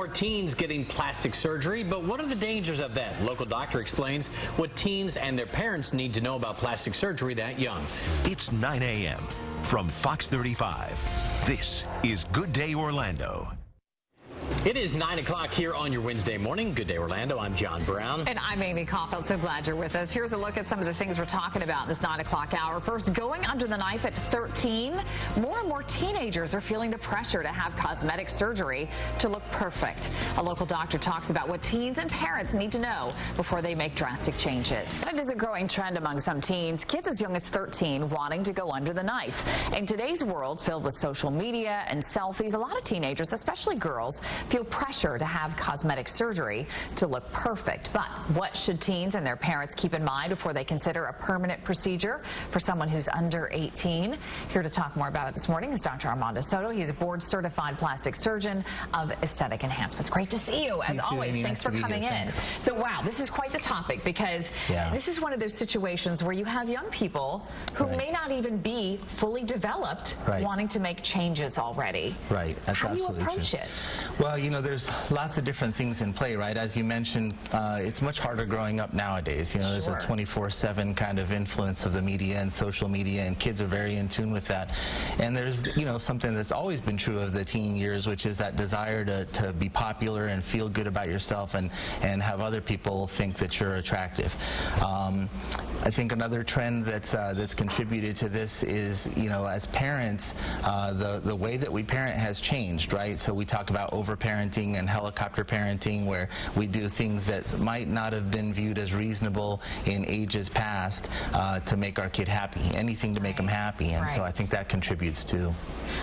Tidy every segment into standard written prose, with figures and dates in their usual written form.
more teens getting plastic surgery, but what are the dangers of that? Local doctor explains what teens and their parents need to know about plastic surgery that young. It's 9 a.m. from Fox 35. This is Good Day Orlando. It is 9 o'clock here on your Wednesday morning. Good Day Orlando. I'm John Brown. And I'm Amy Caulfield. So glad you're with us. Here's a look at some of the things we're talking about this 9 o'clock hour. First, going under the knife at 13. More and more teenagers are feeling the pressure to have cosmetic surgery to look perfect. A local doctor talks about what teens and parents need to know before they make drastic changes. It is a growing trend among some teens, kids as young as 13 wanting to go under the knife. In today's world filled with social media and selfies, a lot of teenagers, especially girls, feel pressure to have cosmetic surgery to look perfect. But what should teens and their parents keep in mind before they consider a permanent procedure for someone who's under 18? Here to talk more about it this morning is Dr. Armando Soto. He's a board-certified plastic surgeon of Aesthetic Enhancements. Great to see you, as always. Thanks for coming in. So, wow, this is quite the topic because this is one of those situations where you have young people who may not even be fully developed wanting to make changes already. Right. That's How do you absolutely approach true. it? Well, you know, there's lots of different things in play, right? As you mentioned, it's much harder growing up nowadays. You know, there's a 24/7 kind of influence of the media and social media, and kids are very in tune with that. And there's, you know, something that's always been true of the teen years, which is that desire to be popular and feel good about yourself and have other people think that you're attractive. I think another trend that's contributed to this is, you know, as parents, the way that we parent has changed, right? So we talk about over-parenting and helicopter parenting, where we do things that might not have been viewed as reasonable in ages past to make our kid happy, anything to make them happy, and so I think that contributes too.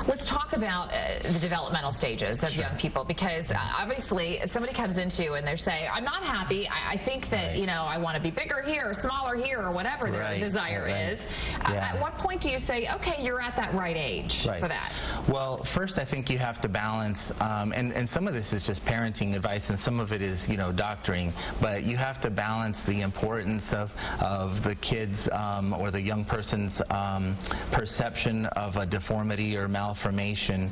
Let's talk about the developmental stages of young people, because obviously somebody comes into you and they say, I'm not happy, I think that, you know, I want to be bigger here or smaller here or whatever their desire is. At what point do you say, okay, you're at that right age for that? Well, first I think you have to balance, and some of this is just parenting advice and some of it is, you know, doctoring, but you have to balance the importance of the kids or the young person's perception of a deformity or malformation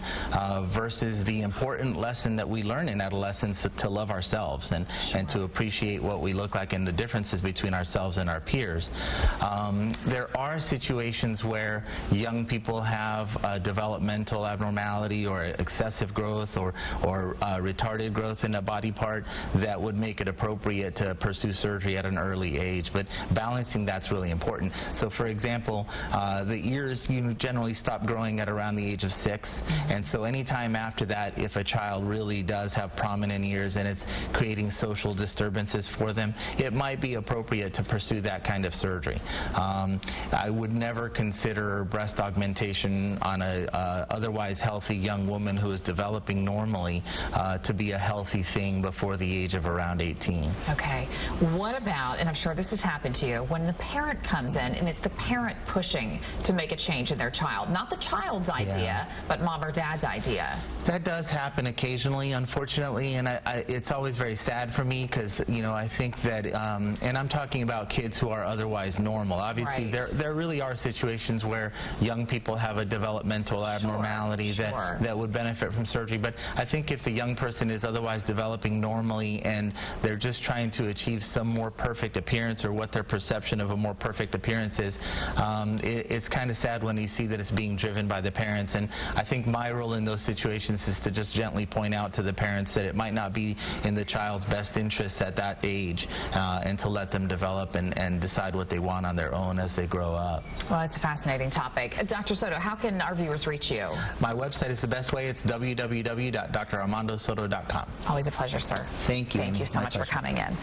versus the important lesson that we learn in adolescence to love ourselves and to appreciate what we look like and the differences between ourselves and our peers. There are situations where young people have a developmental abnormality or excessive growth or retarded growth in a body part that would make it appropriate to pursue surgery at an early age, but balancing that's really important. So for example, the ears generally stop growing at around the age of 6, and so anytime after that, if a child really does have prominent ears and it's creating social disturbances for them, it might be appropriate to pursue that kind of surgery. I would never consider breast augmentation on a otherwise healthy young woman who is developing normally to be a healthy thing before the age of around 18. Okay. What about, and I'm sure this has happened to you, when the parent comes in and it's the parent pushing to make a change in their child, not the child's idea, but mom or dad's idea? That does happen occasionally, unfortunately, and it's always very sad for me because, you know, I think that, and I'm talking about kids who are otherwise normal. Obviously, there really are situations where young people have a developmental abnormality that would benefit from surgery, but I think if the young person is otherwise developing normally and they're just trying to achieve some more perfect appearance or what their perception of a more perfect appearance is, it's kind of sad when you see that it's being driven by the parents. And I think my role in those situations is to just gently point out to the parents that it might not be in the child's best interest at that age and to let them develop and decide what they want on their own as they grow up. Well, it's a fascinating topic. Dr. Soto, how can our viewers reach you? My website is the best way. It's www.drarmandosoto.com. Always a pleasure, sir. Thank you. Thank you so much for coming in.